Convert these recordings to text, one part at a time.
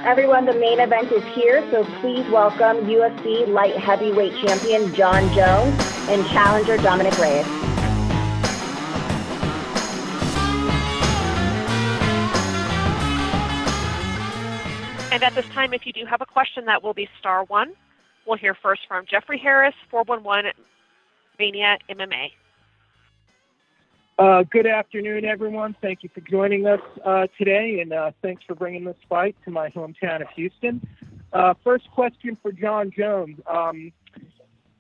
Everyone, the main event is here, so please welcome UFC light heavyweight champion Jon Jones and challenger Dominick Reyes. And at this time, if you do have a question, that will be star one. We'll hear first from Jeffrey Harris, 411 Mania MMA. Good afternoon, everyone. Thank you for joining us today, and thanks for bringing this fight to my hometown of Houston. First question for Jon Jones.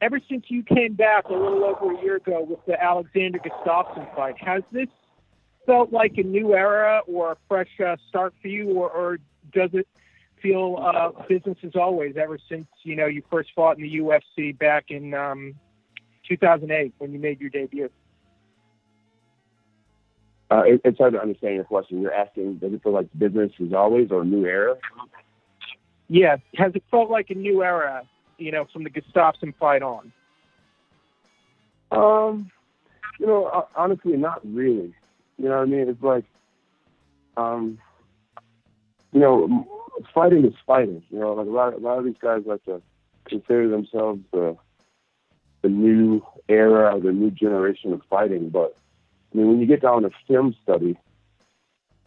Ever since you came back a little over a year ago with the Alexander Gustafsson fight, has this felt like a new era or a fresh start for you, or does it feel business as always ever since, you first fought in the UFC back in 2008 when you made your debut? It's hard to understand your question. You're asking, does it feel like business as always or a new era? Yeah. Has it felt like a new era, from the Gustafsson fight on? Honestly, not really. You know what I mean? It's like, fighting is fighting. Like a lot of these guys like to consider themselves the new era or the new generation of fighting. But when you get down to film study,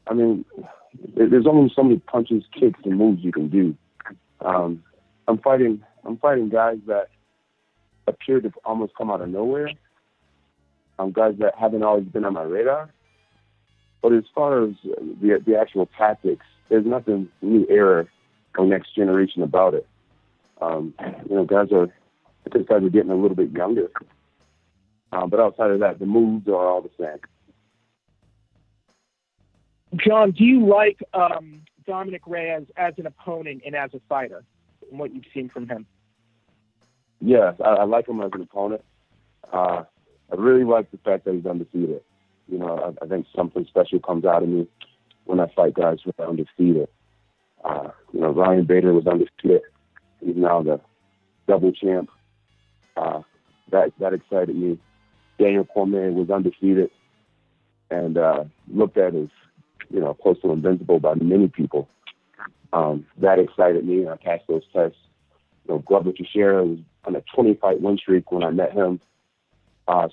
there's only so many punches, kicks, and moves you can do. I'm fighting guys that appear to almost come out of nowhere. Guys that haven't always been on my radar. But as far as the actual tactics, there's nothing new era or next generation about it. Guys are getting a little bit younger. But outside of that, the moves are all the same. Jon, do you like Dominick Reyes as an opponent and as a fighter, from what you've seen from him? Yes, I like him as an opponent. I really like the fact that he's undefeated. I think something special comes out of me when I fight guys who are undefeated. Ryan Bader was undefeated. He's now the double champ. That excited me. Daniel Cormier was undefeated and looked at as, close to invincible by many people. That excited me, and I passed those tests. Glover Teixeira was on a 20-fight win streak when I met him.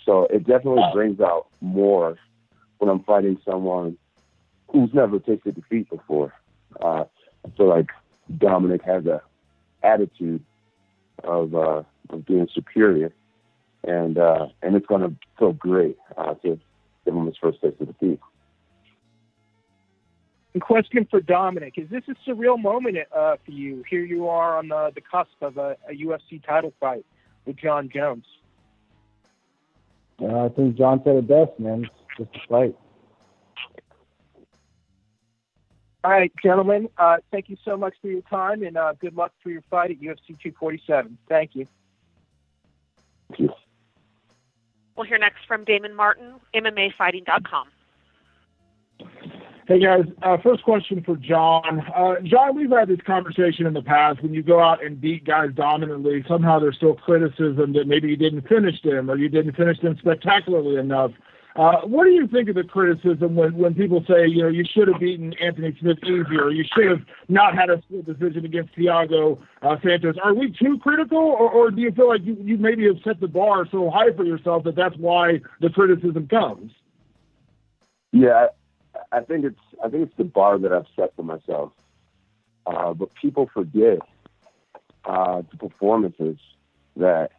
So it definitely brings out more when I'm fighting someone who's never tasted defeat before. I feel like Dominick has an attitude of being superior. And it's going to feel great to give him his first taste of defeat. And question for Dominick. Is this a surreal moment for you? Here you are on the cusp of a UFC title fight with Jon Jones. I think Jon said it best, man. It's just a fight. All right, gentlemen. Thank you so much for your time, and good luck for your fight at UFC 247. Thank you. Thank you. We'll hear next from Damon Martin, MMAfighting.com. Hey, guys. First question for Jon. Jon, we've had this conversation in the past. When you go out and beat guys dominantly, somehow there's still criticism that maybe you didn't finish them or you didn't finish them spectacularly enough. What do you think of the criticism when people say, you should have beaten Anthony Smith easier, or you should have not had a split decision against Thiago Santos? Are we too critical, or do you feel like you maybe have set the bar so high for yourself that that's why the criticism comes? Yeah, I think it's the bar that I've set for myself. But people forget the performances that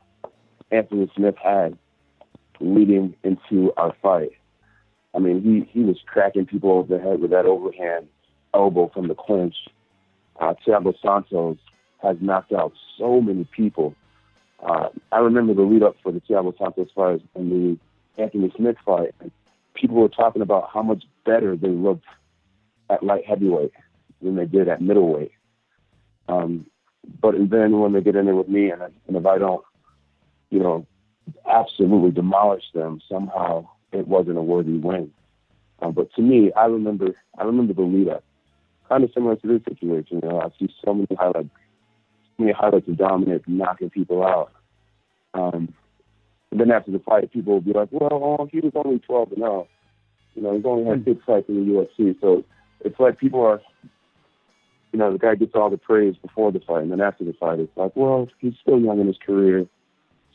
Anthony Smith had leading into our fight. He was cracking people over the head with that overhand elbow from the clinch. Thiago Santos has knocked out so many people. I remember the lead up for the Thiago Santos fight and the Anthony Smith fight. And people were talking about how much better they looked at light heavyweight than they did at middleweight. But then when they get in there with me, and if I don't, absolutely demolish them, somehow it wasn't a worthy win. But to me, I remember the lead up, kind of similar to this situation. I see so many highlights of Dominick knocking people out. And then after the fight, people will be like, well, he was only 12-0. He's only had 6 fights in the UFC. So it's like people are the guy gets all the praise before the fight, and then after the fight, it's like, well, he's still young in his career.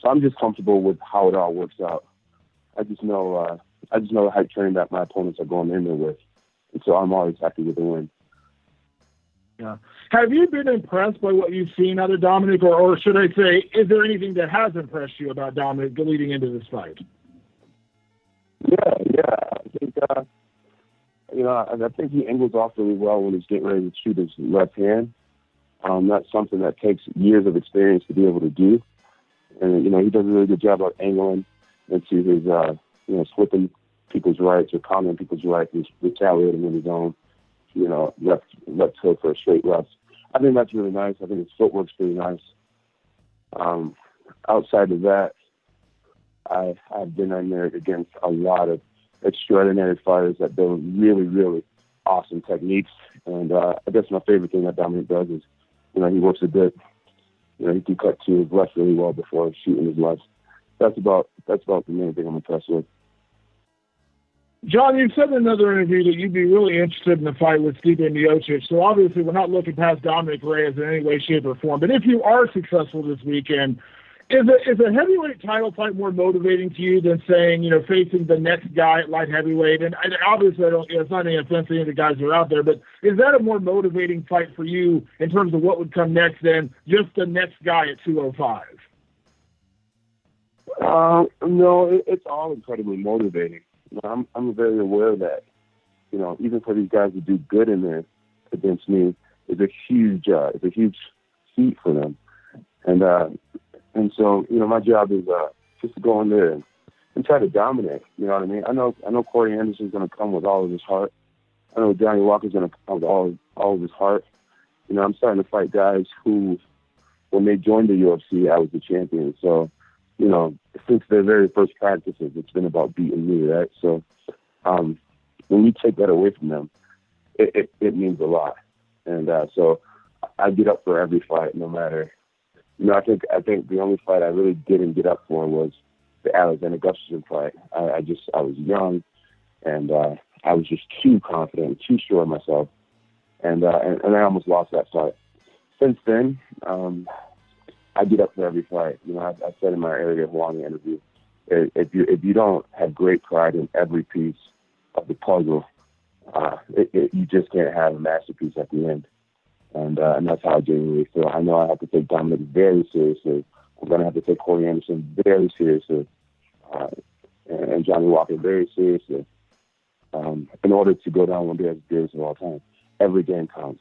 So I'm just comfortable with how it all works out. I just know the hype train that my opponents are going in there with, and so I'm always happy with the win. Yeah. Have you been impressed by what you've seen out of Dominick, or should I say, is there anything that has impressed you about Dominick leading into this fight? Yeah. I think, I think he angles off really well when he's getting ready to shoot his left hand. That's something that takes years of experience to be able to do. And, he does a really good job of angling into his, slipping people's rights or countering people's rights, and retaliating in his own, left hook for a straight left. I think that's really nice. I think his footwork's pretty nice. Outside of that, I've been in there against a lot of extraordinary fighters that build really, really awesome techniques. And I guess my favorite thing that Dominick does is, he works a bit. He can cut to his left really well before shooting his left. That's about the main thing I'm impressed with. John, you said in another interview that you'd be really interested in the fight with Stipe Miocic. So obviously we're not looking past Dominick Reyes in any way, shape, or form. But if you are successful this weekend, is a heavyweight title fight more motivating to you than saying, facing the next guy at light heavyweight? And obviously, it's not any offense to any of the guys who are out there, but is that a more motivating fight for you in terms of what would come next than just the next guy at 205? No, it's all incredibly motivating. I'm very aware that, even for these guys to do good in there against me is a huge feat for them. And so, my job is just to go in there and try to dominate. You know what I mean? I know Corey Anderson's going to come with all of his heart. I know Johnny Walker's going to come with all of his heart. I'm starting to fight guys who, when they joined the UFC, I was the champion. So, since their very first practices, it's been about beating me, right? So, when you take that away from them, it means a lot. And so I get up for every fight, no matter. I think the only fight I really didn't get up for was the Alexander Gustafsson fight. I was young, and I was just too confident, too sure of myself, and I almost lost that fight. Since then, I get up for every fight. I said in my earlier Hawaii interview, if you don't have great pride in every piece of the puzzle, you just can't have a masterpiece at the end. And that's how I genuinely feel. I know I have to take Dominick very seriously. I'm going to have to take Corey Anderson very seriously, and Johnny Walker very seriously, in order to go down one day as the greatest of all time. Every game counts.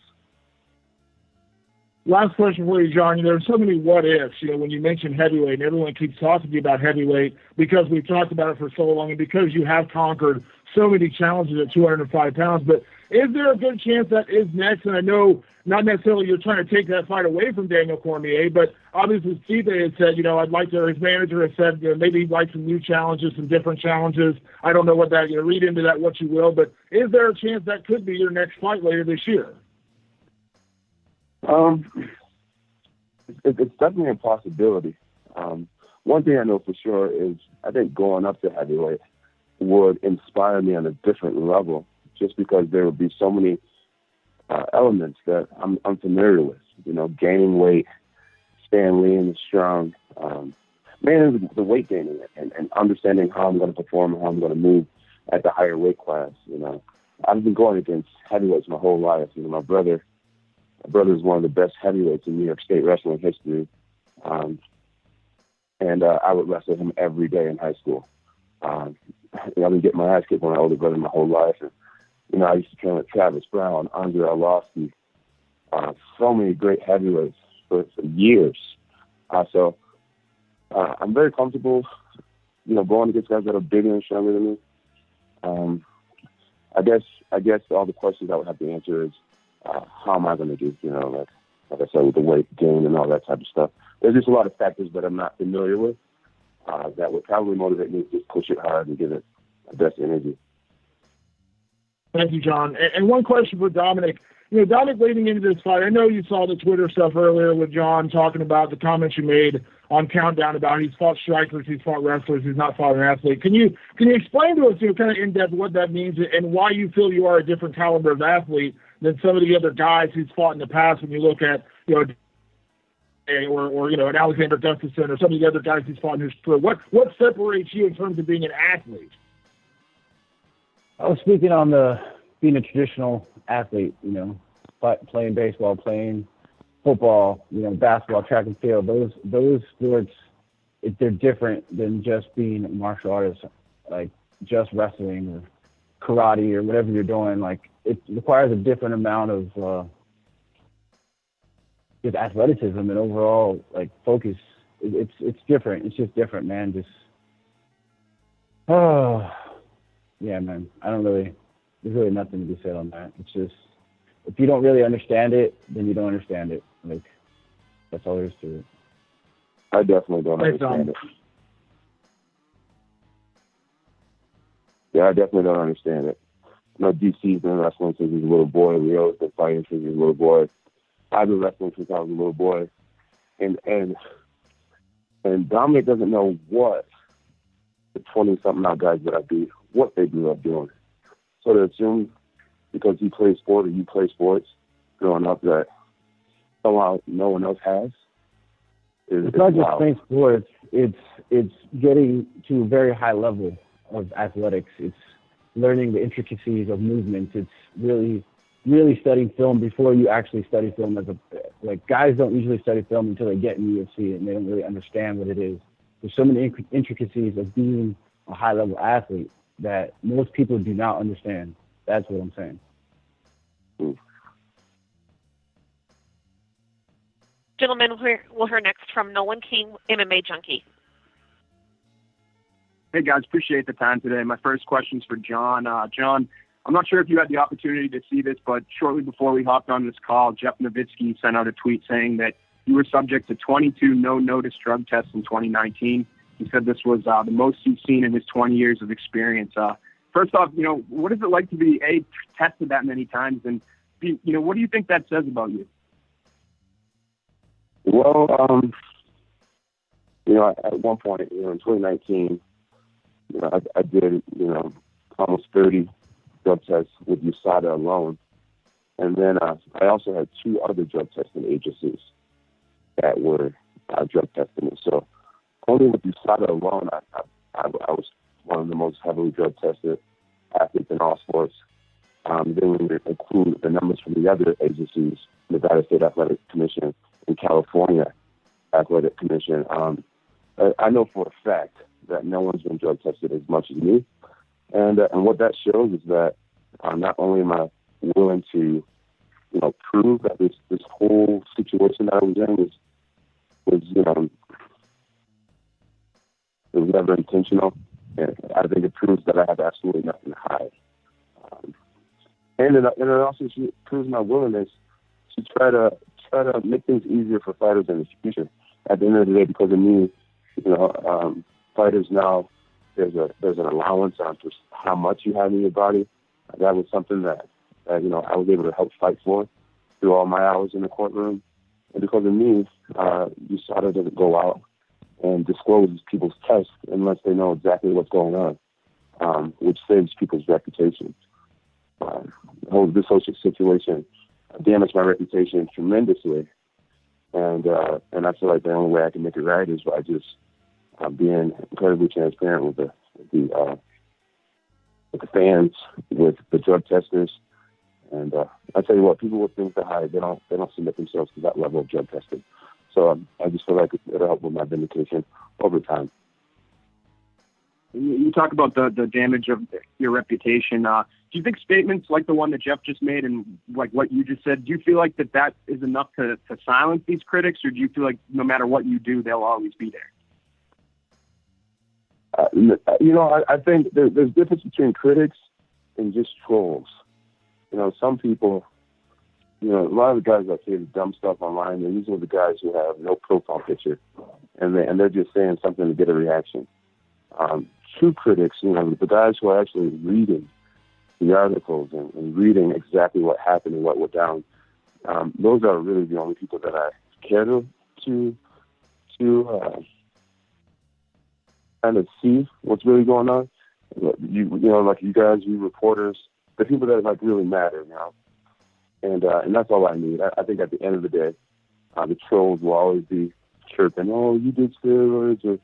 Last question for you, John. There are so many what-ifs. When you mention heavyweight, and everyone keeps talking to you about heavyweight because we've talked about it for so long and because you have conquered so many challenges at 205 pounds. But is there a good chance that is next? And I know not necessarily you're trying to take that fight away from Daniel Cormier, but obviously Stipe had said, I'd like to, his manager has said, maybe he'd like some new challenges, some different challenges. I don't know what that, read into that what you will, but is there a chance that could be your next fight later this year? It's definitely a possibility. One thing I know for sure is I think going up to heavyweight would inspire me on a different level, just because there would be so many elements that I'm familiar with. Gaining weight, staying lean and strong, mainly the weight gaining and understanding how I'm going to perform and how I'm going to move at the higher weight class. I've been going against heavyweights my whole life. My brother is one of the best heavyweights in New York State wrestling history. And I would wrestle him every day in high school. I've been getting my ass kicked with my older brother my whole life. And, I used to train with Travis Brown, Andre Arlovsky, so many great heavyweights for years. So I'm very comfortable, going against guys that are bigger and stronger than me. I guess all the questions I would have to answer is, how am I going to do? Like I said, with the weight gain and all that type of stuff. There's just a lot of factors that I'm not familiar with that would probably motivate me to just push it hard and give it the best energy. Thank you, John. And one question for Dominick. Dominick, leading into this fight, I know you saw the Twitter stuff earlier with John talking about the comments you made on Countdown about he's fought strikers, he's fought wrestlers, he's not fought an athlete. Can you explain to us, kind of in depth, what that means and why you feel you are a different caliber of athlete than some of the other guys he's fought in the past when you look at, or an Alexander Gustafsson or some of the other guys he's fought in his career? What separates you in terms of being an athlete? I was speaking on being a traditional athlete, playing baseball, playing football, basketball, track and field. Those sports, they're different than just being a martial artist, like just wrestling or karate or whatever you're doing. Like, it requires a different amount of just athleticism and overall like focus. It's different. It's just different, man. Yeah, man. There's really nothing to be said on that. It's just, if you don't really understand it, then you don't understand it. Like, that's all there is to it. I definitely don't understand it. Yeah, I definitely don't understand it. DC's been wrestling since he was a little boy. Leo's been fighting since he was a little boy. I've been wrestling since I was a little boy. And Dominick doesn't know what the 20-something out guys that I beat, what they grew up doing. So to assume because you play sport or you play sports growing up that somehow no one else has it's not just playing sports. It's getting to a very high level of athletics. It's learning the intricacies of movements. It's really studying film before you actually study film. Guys don't usually study film until they get in UFC and they don't really understand what it is. There's so many intricacies of being a high-level athlete that most people do not understand. That's what I'm saying. Gentlemen, we'll hear next from Nolan King, MMA Junkie. Hey, guys. Appreciate the time today. My first question's for John. John, I'm not sure if you had the opportunity to see this, but shortly before we hopped on this call, Jeff Nowitzki sent out a tweet saying that you were subject to 22 no-notice drug tests in 2019. He said this was the most he's seen in his 20 years of experience. First off, what is it like to be, A, tested that many times, and B, what do you think that says about you? Well, at one point, in 2019, I did, almost 30 drug tests with USADA alone. And then I also had 2 other drug testing agencies that were drug testing me. So only with USADA alone, I was one of the most heavily drug tested athletes in all sports. Then when you include the numbers from the other agencies, Nevada State Athletic Commission and California Athletic Commission, I know for a fact that no one's been drug tested as much as me. And what that shows is that not only am I willing to, prove that this whole situation that I was in was it was never intentional. And I think it proves that I have absolutely nothing to hide. And it also proves my willingness to try to make things easier for fighters in the future. At the end of the day, because of me, fighters now, there's an allowance on how much you have in your body. That was something that I was able to help fight for through all my hours in the courtroom. And because of me, USADA doesn't go out and disclose people's tests unless they know exactly what's going on, which saves people's reputations. This whole situation damaged my reputation tremendously, and I feel like the only way I can make it right is by just being incredibly transparent with the fans, with the drug testers, and I tell you what, people with things to hide, they don't submit themselves to that level of drug testing. So I just feel like it'll help with my vindication over time. You talk about the damage of your reputation. Do you think statements like the one that Jeff just made and like what you just said, do you feel like that is enough to silence these critics, or do you feel like no matter what you do, they'll always be there? I think there's a difference between critics and just trolls. Some people, a lot of the guys that say the dumb stuff online, they're usually the guys who have no profile picture, and they're just saying something to get a reaction. True critics, the guys who are actually reading the articles and reading exactly what happened and what went down, those are really the only people that I care to kind of see what's really going on. Like you guys, you reporters, the people that really matter. And that's all I need. I think at the end of the day, the trolls will always be chirping, oh, you did steroids, or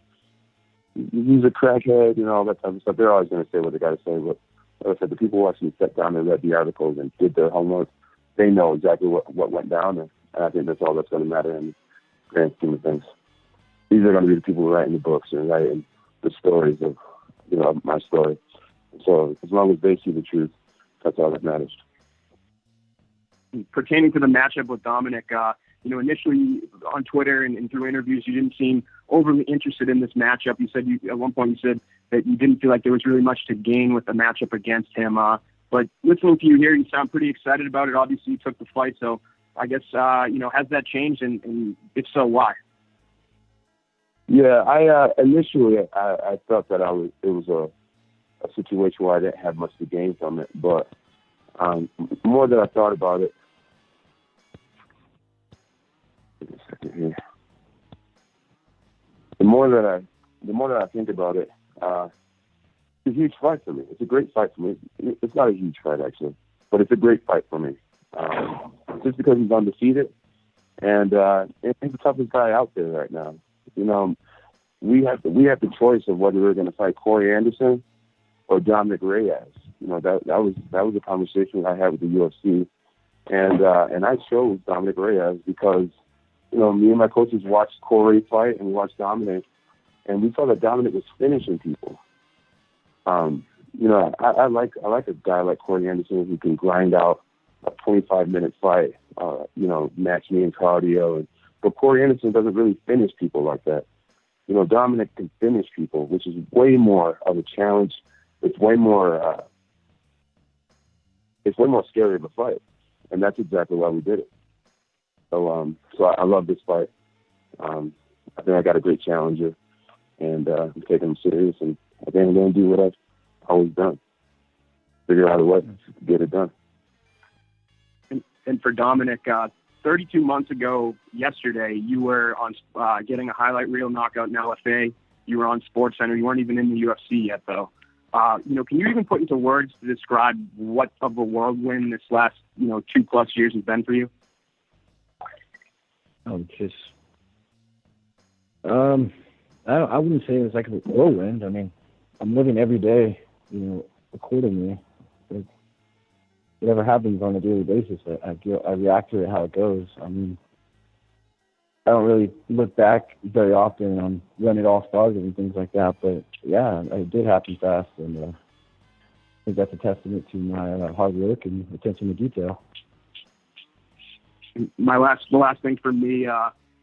he's a crackhead, and all that type of stuff. They're always going to say what they got to say. But like I said, the people who actually sat down and read the articles and did their homework, they know exactly what went down. And I think that's all that's going to matter in the grand scheme of things. These are going to be the people who are writing the books and writing the stories of, my story. So as long as they see the truth, that's all that matters. Pertaining to the matchup with Dominick, initially on Twitter and through interviews, you didn't seem overly interested in this matchup. You said at one point that you didn't feel like there was really much to gain with the matchup against him. But listening to you here, you sound pretty excited about it. Obviously, you took the fight, so I guess has that changed, and if so, why? Yeah, I initially I thought that it was a situation where I didn't have much to gain from it, but the more that I thought about it, wait a second here. The more that I think about it, it's a huge fight for me. It's a great fight for me. It's not a huge fight actually, but it's a great fight for me. Just because he's undefeated, and he's the toughest guy out there right now. We have the choice of whether we're going to fight Corey Anderson or Dominick Reyes. That was a conversation I had with the UFC, and I chose Dominick Reyes because me and my coaches watched Corey fight and we watched Dominick, and we saw that Dominick was finishing people. I like a guy like Corey Anderson who can grind out a 25-minute fight, match me in cardio. But Corey Anderson doesn't really finish people like that. Dominick can finish people, which is way more of a challenge. It's way more scary of a fight, and that's exactly why we did it. So I love this fight. I think I got a great challenger, and I'm taking him serious, and I think I'm going to do what I've always done. Figure out a way to get it done. And for Dominick, 32 months ago yesterday, you were on getting a highlight reel knockout in LFA. You were on SportsCenter. You weren't even in the UFC yet, though. Can you even put into words to describe what of a whirlwind this last, 2+ years has been for you? I wouldn't say it's like a whirlwind. I mean, I'm living every day, accordingly. Whatever happens on a daily basis, I react to it how it goes. I mean, I don't really look back very often on when it all started and things like that, but yeah, it did happen fast, and I think that's a testament to my hard work and attention to detail. The last thing for me,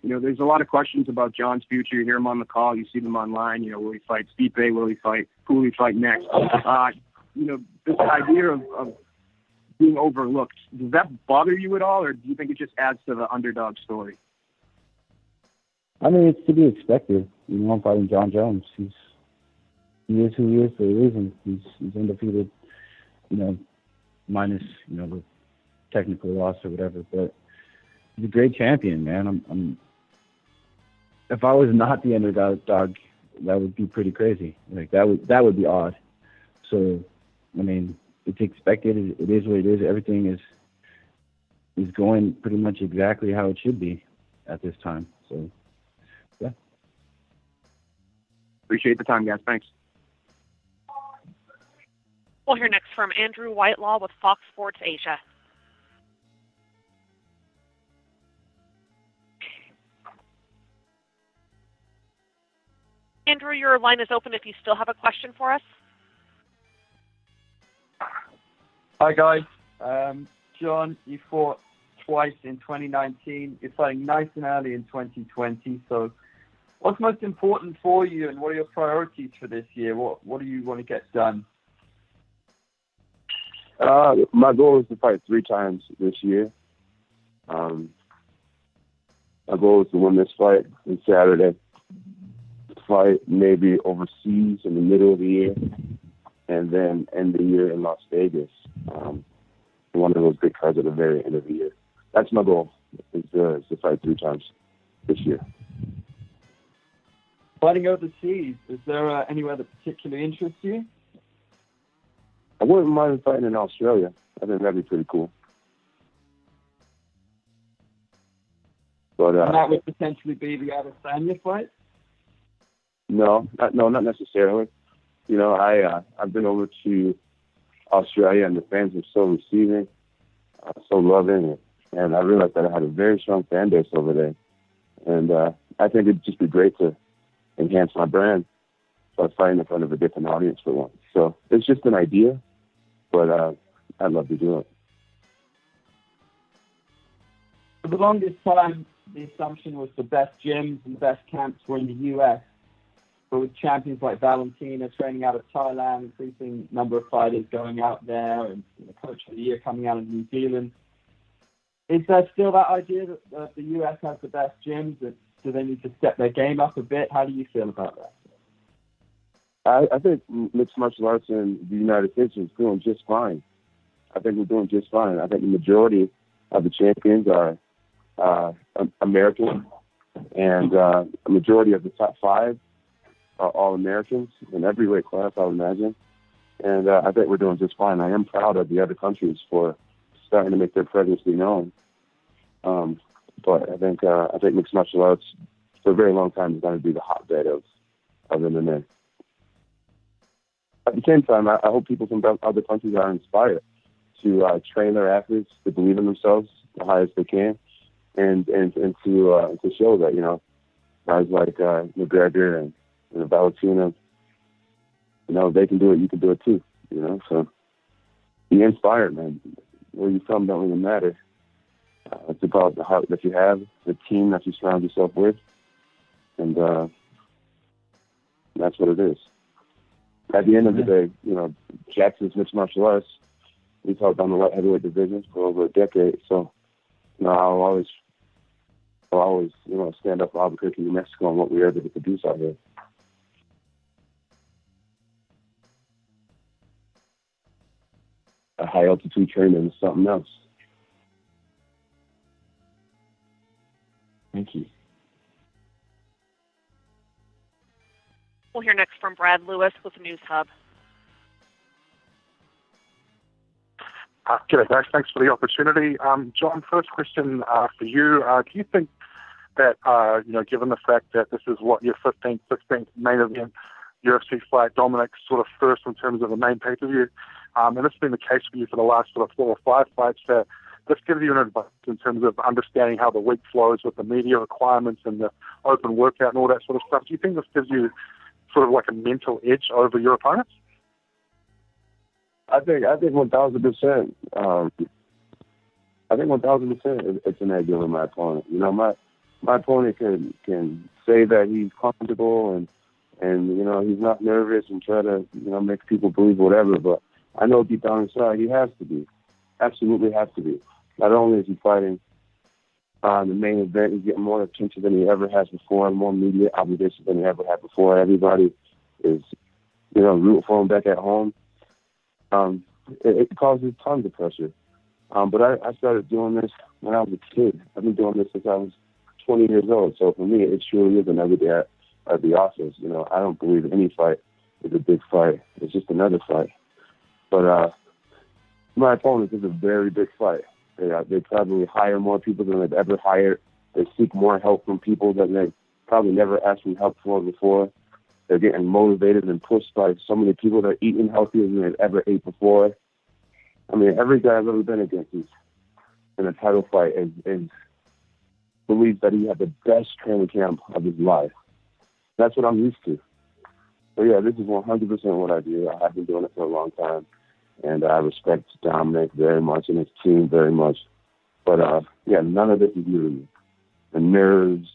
there's a lot of questions about John's future. You hear him on the call, you see them online. Will he fight Stipe? Will he fight? Who will he fight next? This idea of being overlooked, does that bother you at all, or do you think it just adds to the underdog story? I mean, it's to be expected. I'm fighting John Jones. He is who he is for a reason. He's undefeated, minus the technical loss or whatever. But he's a great champion, man. If I was not the underdog, that would be pretty crazy. Like that would be odd. So, I mean, it's expected. It is what it is. Everything is going pretty much exactly how it should be at this time. So, yeah. Appreciate the time, guys. Thanks. We'll hear next from Andrew Whitelaw with Fox Sports Asia. Andrew, your line is open if you still have a question for us. Hi, guys. John, you fought twice in 2019. You're fighting nice and early in 2020. So what's most important for you, and what are your priorities for this year? What do you want to get done? My goal is to fight 3 times this year. My goal is to win this fight on Saturday. Fight maybe overseas in the middle of the year, and then end the year in Las Vegas. One of those big cards at the very end of the year. That's my goal, is to fight 3 times this year. Fighting overseas, is there anywhere that particularly interests you? I wouldn't mind fighting in Australia. I think that'd be pretty cool. But and that would potentially be the Adesanya fight? No, not necessarily. You know, I've been over to Australia, and the fans are so receiving, so loving, and I realized that I had a very strong fan base over there. And I think it'd just be great to enhance my brand by fighting in front of a different audience for once. So it's just an idea, but I'd love to do it. For the longest time, the assumption was the best gyms and best camps were in the US. But with champions like Valentina training out of Thailand, increasing number of fighters going out there, and Coach of the Year coming out of New Zealand, is there still that idea that the US has the best gyms? Do they need to step their game up a bit? How do you feel about that? I think mixed martial arts in the United States is doing just fine. I think we're doing just fine. I think the majority of the champions are American, and a majority of the top 5 are all Americans in every weight class, I would imagine. And I think we're doing just fine. I am proud of the other countries for starting to make their presence be known. But I think mixed martial arts for a very long time is going to be the hotbed of MMA. At the same time, I hope people from other countries are inspired to train their athletes to believe in themselves the highest they can, and to show that, you know, guys like McGregor and Valentina, you know, they can do it, you can do it too, you know. So be inspired, man. Where you're from don't really matter. It's about the heart that you have, the team that you surround yourself with, and that's what it is. At the end of the day, you know, Jackson's mixed martial arts. We've held down the light heavyweight division for over a decade, so you know, I'll always, you know, stand up for Albuquerque, New Mexico, and what we are able to produce out here. A high altitude training is something else. Thank you. We'll hear next from Brad Lewis with News Hub. G'day, guys. Thanks for the opportunity. John, first question for you. Do you think that, you know, given the fact that this is what your 15th, 16th main event UFC fight, Dominick's sort of first in terms of the main pay-per-view, and this has been the case for you for the last sort of 4 or 5 fights, that this gives you an advantage in terms of understanding how the week flows with the media requirements and the open workout and all that sort of stuff? Do you think this gives you sort of like a mental edge over your opponents? I think 1,000%. I think 1,000% it's an edge over my opponent. You know, my opponent can say that he's comfortable and you know, he's not nervous and try to, you know, make people believe whatever, but I know deep down inside he has to be. Absolutely has to be. Not only is he fighting the main event, he's getting more attention than he ever has before, and more media obligation than he ever had before. Everybody is, you know, rooting for him back at home. It causes tons of pressure. But I started doing this when I was a kid. I've been doing this since I was 20 years old. So for me, it truly is an everyday at the office. You know, I don't believe any fight is a big fight. It's just another fight. But my opponent is a very big fight. They probably hire more people than they've ever hired. They seek more help from people that they probably never asked for help for before. They're getting motivated and pushed by so many people that are eating healthier than they've ever ate before. I mean, every guy I've ever been against is in a title fight and believes that he had the best training camp of his life. That's what I'm used to. So yeah, this is 100% what I do. I have been doing it for a long time, and I respect Dominick very much and his team very much. But yeah, none of this is new to me. The nerves,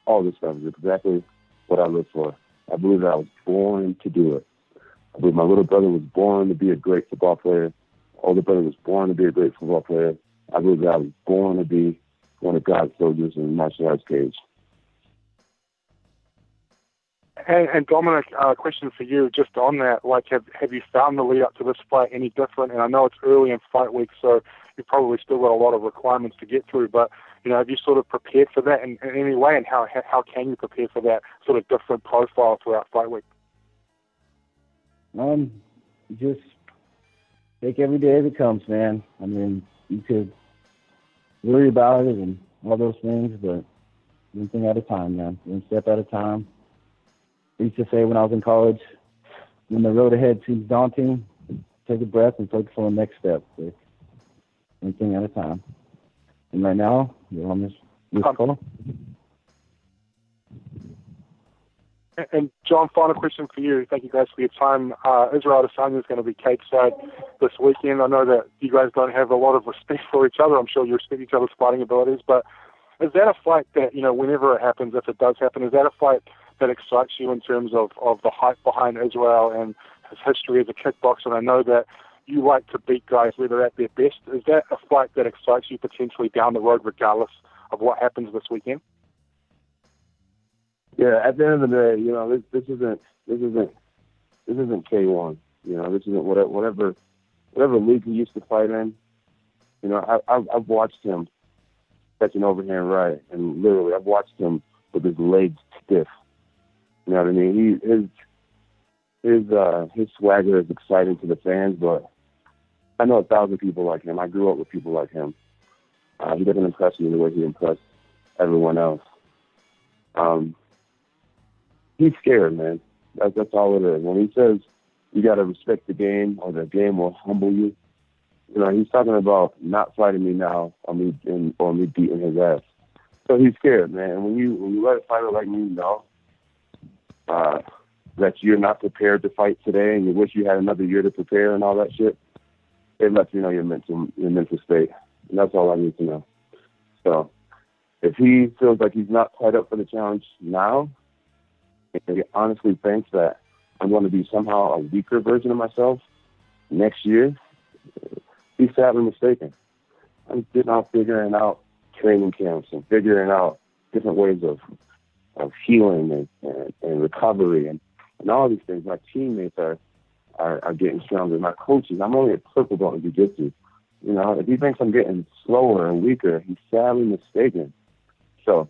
all this stuff is exactly what I look for. I believe that I was born to do it. I believe my little brother was born to be a great football player. My older brother was born to be a great football player. I believe that I was born to be one of God's soldiers in the martial arts cage. And Dominick, question for you, just on that, like, have you found the lead up to this fight any different? And I know it's early in fight week, so you've probably still got a lot of requirements to get through, but, you know, have you sort of prepared for that in any way, and how can you prepare for that sort of different profile throughout fight week? Just take every day as it comes, man. I mean, you could worry about it and all those things, but one thing at a time, man. One step at a time. I used to say when I was in college, when the road ahead seems daunting, take a breath and focus on the next step. Like, one thing at a time. And right now, you're on this call. And John, final question for you. Thank you guys for your time. Israel Adesanya is going to be cage-side this weekend. I know that you guys don't have a lot of respect for each other. I'm sure you respect each other's fighting abilities, but is that a fight that, whenever it happens, if it does happen, is that a fight that excites you in terms of the hype behind Israel and his history as a kickboxer? And I know that you like to beat guys where they're at their best. Is that a fight that excites you potentially down the road, regardless of what happens this weekend? Yeah, at the end of the day, this isn't K1. This isn't whatever league he used to fight in. I've watched him catch an overhand right, and literally I've watched him with his legs stiff. You know what I mean? His swagger is exciting to the fans, but I know 1,000 people like him. I grew up with people like him. He doesn't impress me the way he impressed everyone else. He's scared, man. That's all it is. When he says you got to respect the game or the game will humble you, he's talking about not fighting me now or me beating his ass. So he's scared, man. When you let a fighter like me know that you're not prepared to fight today and you wish you had another year to prepare and all that shit, it lets you know your mental state. And that's all I need to know. So if he feels like he's not quite up for the challenge now, and he honestly thinks that I'm going to be somehow a weaker version of myself next year, he's sadly mistaken. I'm getting out figuring out training camps and figuring out different ways of healing and recovery and all these things. My teammates are getting stronger. My coaches, I'm only a purple belt in jiu-jitsu. If he thinks I'm getting slower and weaker, he's sadly mistaken. So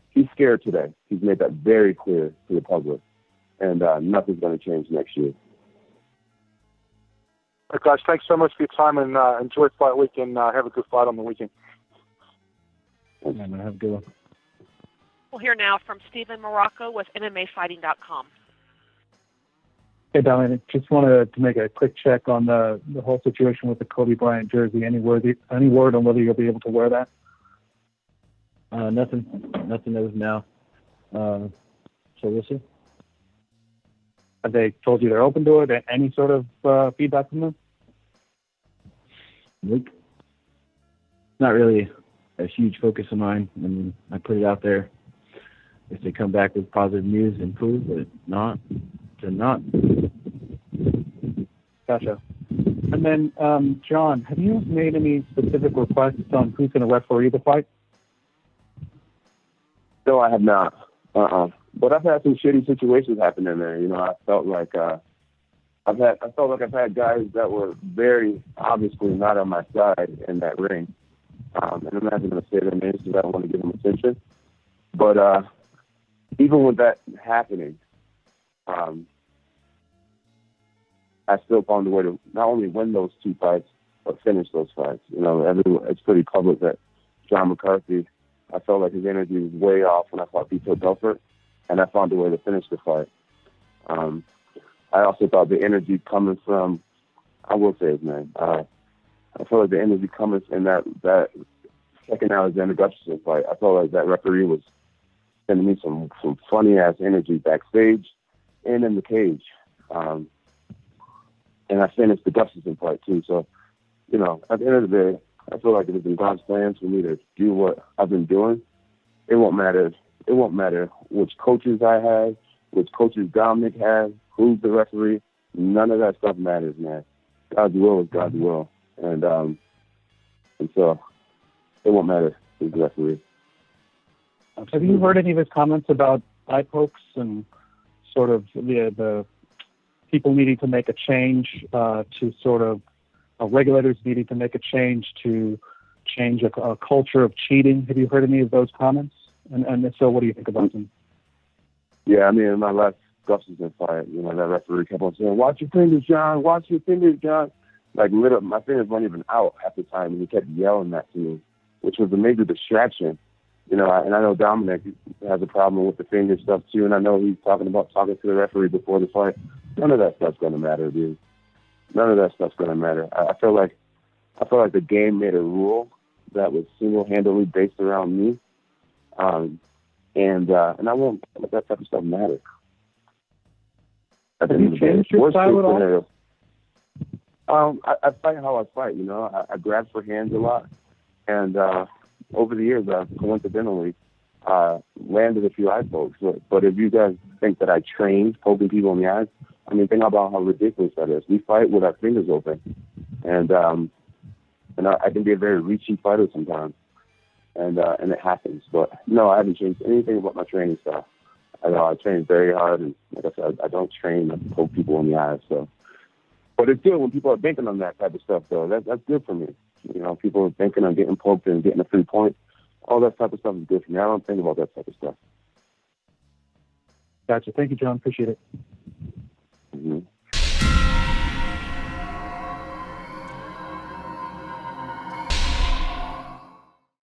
he's scared today. He's made that very clear to the public. And nothing's going to change next year. All right, guys, thanks so much for your time, and enjoy Fight Week, and have a good fight on the weekend. Have a good one. We'll hear now from Stephen Morocco with MMAfighting.com. Hey, Dominic, just wanted to make a quick check on the whole situation with the Kobe Bryant jersey. Any word on whether you'll be able to wear that? Nothing as of now. So we'll see. Have they told you they're open to it? Any sort of feedback from them? Nope. Not really a huge focus of mine. I mean, I put it out there. If they come back with positive news, then cool, but not, then not. Gotcha. And then, John, have you made any specific requests on who's going to referee the fight? No, I have not. But I've had some shitty situations happen in there. I felt like I've had guys that were very obviously not on my side in that ring. And I'm not going to say their names because I don't want to give them attention. But even with that happening, I still found a way to not only win those two fights, but finish those fights. It's pretty public that John McCarthy, I felt like his energy was way off when I fought Vito Belfort, and I found a way to finish the fight. I also thought the energy coming from, I will say his name, I felt like the energy coming in that second Alexander Gustafsson fight, I felt like that referee was sending me some funny-ass energy backstage and in the cage. And I finished the Gustafsson fight, too. So, at the end of the day, I feel like it was in God's plans for me to do what I've been doing. It won't matter which coaches I have, which coaches Dominick has, who's the referee. None of that stuff matters, man. God's will is God's will. And so it won't matter who's the referee. Have you heard any of his comments about eye pokes and sort of the people needing to make a change to sort of regulators needing to make a change to change a culture of cheating? Have you heard any of those comments? And if so, what do you think about them? Yeah, I mean, in my last Gustafsson fight, that referee kept on saying, "Watch your fingers, John. Watch your fingers, John." Like, my fingers weren't even out at the time, and he kept yelling that to me, which was a major distraction You know, and I know Dominick has a problem with the finger stuff too, and I know he's talking to the referee before the fight. None of that stuff's gonna matter, dude. None of that stuff's gonna matter. I feel like the game made a rule that was single-handedly based around me, and I won't let that type of stuff matter. Have you changed your style at all? I fight how I fight. You know, I grab for hands a lot, and over the years, I've coincidentally landed a few eye pokes. But if you guys think that I trained poking people in the eyes, I mean, think about how ridiculous that is. We fight with our fingers open, and I can be a very reachy fighter sometimes, and it happens. But no, I haven't changed anything about my training style. I train very hard, and like I said, I don't train to poke people in the eyes. So, but it's good when people are banking on that type of stuff, though. That's good for me. You know, people are banking on getting poked and getting a 3 point. All that type of stuff is good for me. I don't think about that type of stuff. Gotcha. Thank you, John. Appreciate it.